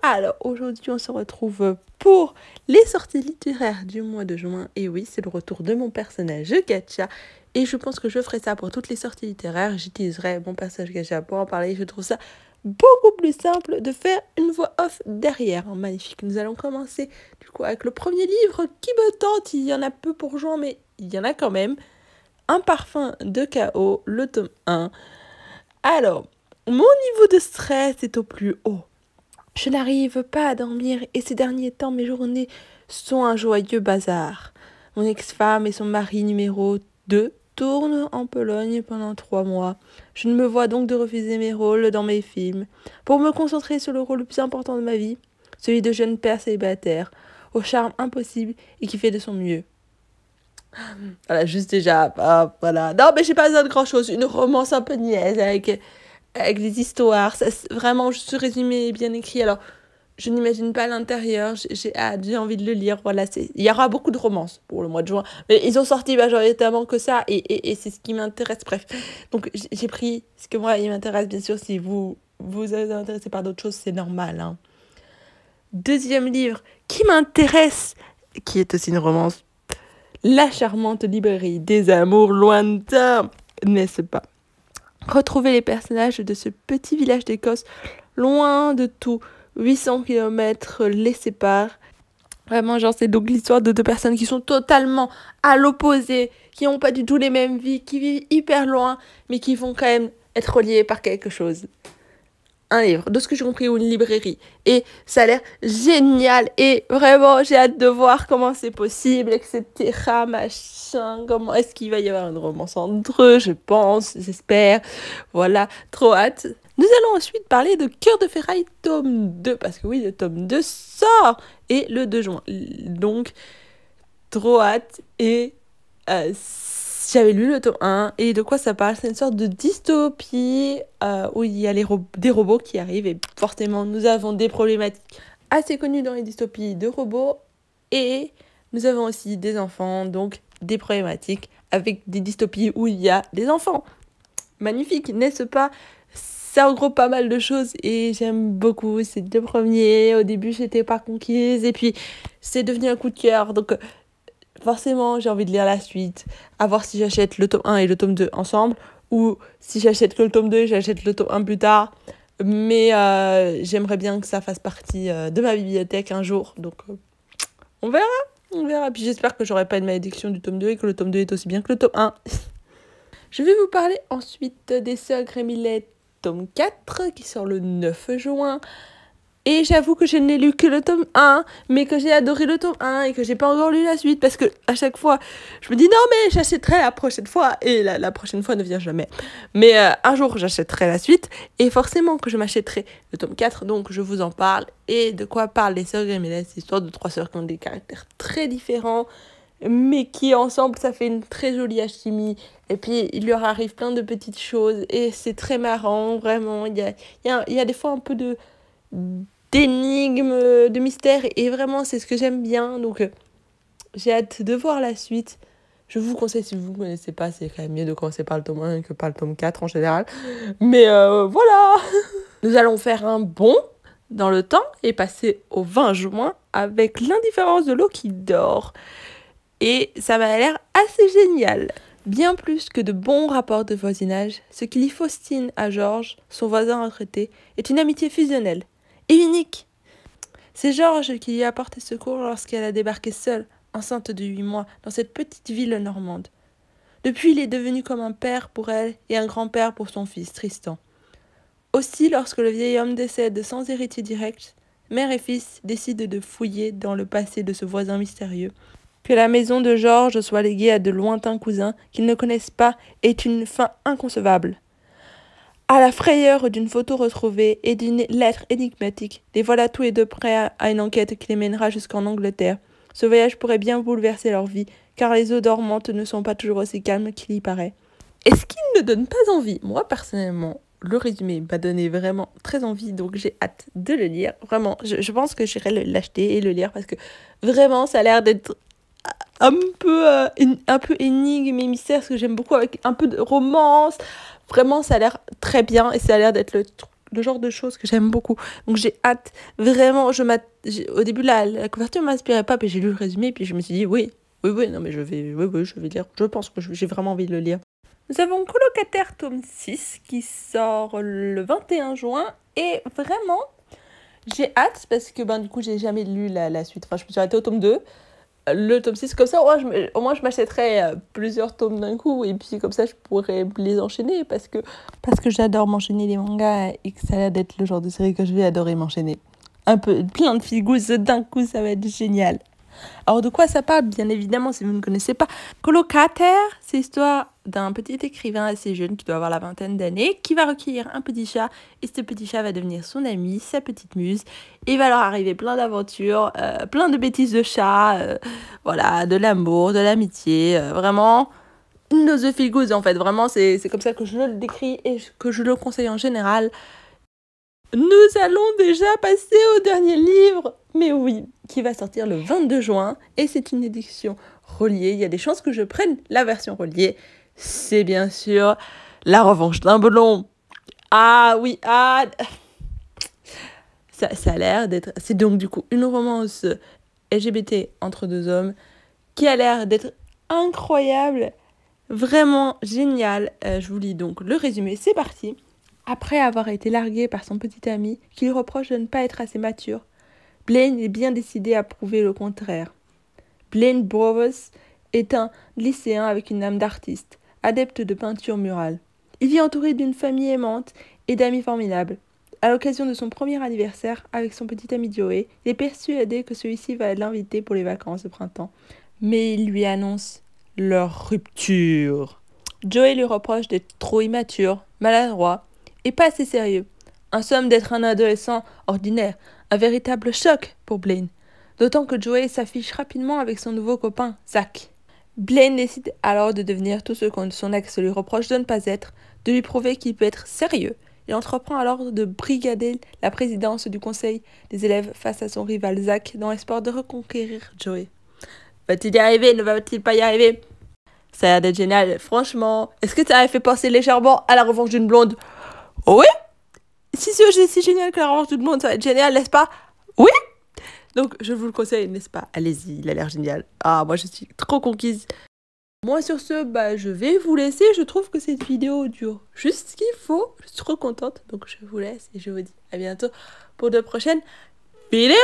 Alors, aujourd'hui, on se retrouve pour les sorties littéraires du mois de juin. Et oui, c'est le retour de mon personnage Gacha. Et je pense que je ferai ça pour toutes les sorties littéraires. J'utiliserai mon personnage Gacha pour en parler. Je trouve ça beaucoup plus simple de faire une voix off derrière. Magnifique. Nous allons commencer du coup avec le premier livre qui me tente. Il y en a peu pour juin, mais il y en a quand même. Un parfum de chaos, le tome 1. Alors, mon niveau de stress est au plus haut. Je n'arrive pas à dormir et ces derniers temps, mes journées sont un joyeux bazar. Mon ex-femme et son mari numéro 2 tournent en Pologne pendant 3 mois. Je ne me vois donc de refuser mes rôles dans mes films pour me concentrer sur le rôle le plus important de ma vie, celui de jeune père célibataire, au charme impossible et qui fait de son mieux. Voilà, juste déjà, voilà. Non, mais j'ai pas besoin de grand-chose. Une romance un peu niaise avec des histoires. Ça, vraiment, juste ce résumé est bien écrit. Alors, je n'imagine pas l'intérieur. J'ai hâte, j'ai envie de le lire. Voilà, il y aura beaucoup de romances pour le mois de juin. Mais ils ont sorti majoritairement que ça. Et c'est ce qui m'intéresse. Bref. Donc, j'ai pris ce que moi, il m'intéresse. Bien sûr, si vous êtes intéressé par d'autres choses, c'est normal. Hein. Deuxième livre qui m'intéresse, qui est aussi une romance. La charmante librairie des amours lointains, n'est-ce pas? Retrouver les personnages de ce petit village d'Écosse, loin de tout, 800 km les séparent. Vraiment, genre, c'est donc l'histoire de deux personnes qui sont totalement à l'opposé, qui n'ont pas du tout les mêmes vies, qui vivent hyper loin, mais qui vont quand même être reliées par quelque chose. Un livre, de ce que j'ai compris, ou une librairie. Et ça a l'air génial. Et vraiment, j'ai hâte de voir comment c'est possible, etc. Machin. Comment est-ce qu'il va y avoir une romance entre eux, je pense, j'espère. Voilà, trop hâte. Nous allons ensuite parler de Cœur de ferraille tome 2. Parce que oui, le tome 2 sort. Et le 2 juin. Donc, trop hâte. Et j'avais lu le tome 1 et de quoi ça parle? C'est une sorte de dystopie où il y a des robots qui arrivent et forcément nous avons des problématiques assez connues dans les dystopies de robots et nous avons aussi des enfants, donc des problématiques avec des dystopies où il y a des enfants. Magnifique, n'est-ce pas? Ça regroupe pas mal de choses et j'aime beaucoup ces deux premiers. Au début, j'étais pas conquise et puis c'est devenu un coup de cœur. Donc forcément, j'ai envie de lire la suite, à voir si j'achète le tome 1 et le tome 2 ensemble, ou si j'achète que le tome 2 et j'achète le tome 1 plus tard. Mais j'aimerais bien que ça fasse partie de ma bibliothèque un jour. Donc, on verra. Puis j'espère que j'aurai pas une malédiction du tome 2 et que le tome 2 est aussi bien que le tome 1. Je vais vous parler ensuite des Sœurs Grémillet, tome 4, qui sort le 9 juin. Et j'avoue que je n'ai lu que le tome 1, mais que j'ai adoré le tome 1 et que j'ai pas encore lu la suite parce que à chaque fois, je me dis non mais j'achèterai la prochaine fois et la prochaine fois ne vient jamais. Mais un jour j'achèterai la suite et forcément que je m'achèterai le tome 4, donc je vous en parle. Et de quoi parlent les Sœurs Grémillet? C'est l'histoire de 3 sœurs qui ont des caractères très différents, mais qui ensemble ça fait une très jolie alchimie. Et puis il leur arrive plein de petites choses et c'est très marrant, vraiment. Il y a des fois un peu d'énigmes, de mystères et vraiment c'est ce que j'aime bien, donc j'ai hâte de voir la suite. Je vous conseille, si vous ne connaissez pas, c'est quand même mieux de commencer par le tome 1 que par le tome 4 en général, mais voilà. Nous allons faire un bond dans le temps et passer au 20 juin avec l'indifférence de l'eau qui dort et ça m'a l'air assez génial. Bien plus que de bons rapports de voisinage, ce qui lie Faustine à Georges, son voisin retraité, est une amitié fusionnelle et unique. C'est Georges qui lui a apporté secours lorsqu'elle a débarqué seule, enceinte de 8 mois, dans cette petite ville normande. Depuis, il est devenu comme un père pour elle et un grand-père pour son fils, Tristan. Aussi, lorsque le vieil homme décède sans héritier direct, mère et fils décident de fouiller dans le passé de ce voisin mystérieux. Que la maison de Georges soit léguée à de lointains cousins qu'ils ne connaissent pas est une fin inconcevable. À la frayeur d'une photo retrouvée et d'une lettre énigmatique, les voilà tous les deux prêts à une enquête qui les mènera jusqu'en Angleterre. Ce voyage pourrait bien bouleverser leur vie, car les eaux dormantes ne sont pas toujours aussi calmes qu'il y paraît. Et ce qui ne donne pas envie, moi personnellement, le résumé m'a donné vraiment très envie, donc j'ai hâte de le lire. Vraiment, je pense que j'irai l'acheter et le lire, parce que vraiment, ça a l'air d'être un peu énigme et mystère, ce que j'aime beaucoup, avec un peu de romance. Vraiment, ça a l'air très bien et ça a l'air d'être le genre de choses que j'aime beaucoup. Donc j'ai hâte, vraiment, au début la couverture ne m'inspirait pas, puis j'ai lu le résumé, puis je me suis dit oui, non mais je vais lire, je pense que j'ai vraiment envie de le lire. Nous avons Colocataire tome 6 qui sort le 21 juin, et vraiment, j'ai hâte parce que du coup j'ai jamais lu la suite, enfin je me suis arrêtée au tome 2. Le tome 6, comme ça, au moins je m'achèterais plusieurs tomes d'un coup, et puis comme ça je pourrais les enchaîner, parce que j'adore m'enchaîner les mangas, et que ça a l'air d'être le genre de série que je vais adorer m'enchaîner. Un peu, plein de figous d'un coup, ça va être génial. Alors de quoi ça parle? Bien évidemment, si vous ne connaissez pas, Colocataire, c'est l'histoire d'un petit écrivain assez jeune qui doit avoir la vingtaine d'années, qui va recueillir un petit chat, et ce petit chat va devenir son ami, sa petite muse, et il va leur arriver plein d'aventures, plein de bêtises de chat, voilà, de l'amour, de l'amitié, vraiment une dose de feel good en fait, vraiment c'est comme ça que je le décris et que je le conseille en général. Nous allons déjà passer au dernier livre, mais oui, qui va sortir le 22 juin, et c'est une édition reliée. Il y a des chances que je prenne la version reliée. C'est bien sûr La Revanche d'un Blond. Ah oui, ça a l'air d'être... C'est donc du coup une romance LGBT entre deux hommes qui a l'air d'être incroyable, vraiment génial. Je vous lis donc le résumé, c'est parti. Après avoir été largué par son petit ami qui lui reproche de ne pas être assez mature, Blaine est bien décidé à prouver le contraire. Blaine Bowers est un lycéen avec une âme d'artiste, adepte de peinture murale. Il vit entouré d'une famille aimante et d'amis formidables. À l'occasion de son premier anniversaire avec son petit ami Joey, il est persuadé que celui-ci va l'inviter pour les vacances de printemps. Mais il lui annonce leur rupture. Joey lui reproche d'être trop immature, maladroit et pas assez sérieux. En somme, d'être un adolescent ordinaire, un véritable choc pour Blaine. D'autant que Joey s'affiche rapidement avec son nouveau copain, Zach. Blaine décide alors de devenir tout ce que son ex lui reproche de ne pas être, de lui prouver qu'il peut être sérieux. Il entreprend alors de brigader la présidence du conseil des élèves face à son rival Zach dans l'espoir de reconquérir Joey. Va-t-il y arriver? Ne va-t-il pas y arriver? Ça a l'air d'être génial, franchement. Est-ce que ça a fait penser légèrement à La Revanche d'une Blonde? Oui? Si c'est si génial que La Revanche d'une Blonde, ça va être génial, n'est-ce pas? Oui? Donc, je vous le conseille, n'est-ce pas? Allez-y, il a l'air génial. Ah, moi, je suis trop conquise. Moi, sur ce, je vais vous laisser. Je trouve que cette vidéo dure juste ce qu'il faut. Je suis trop contente. Donc, je vous laisse et je vous dis à bientôt pour de prochaines vidéos.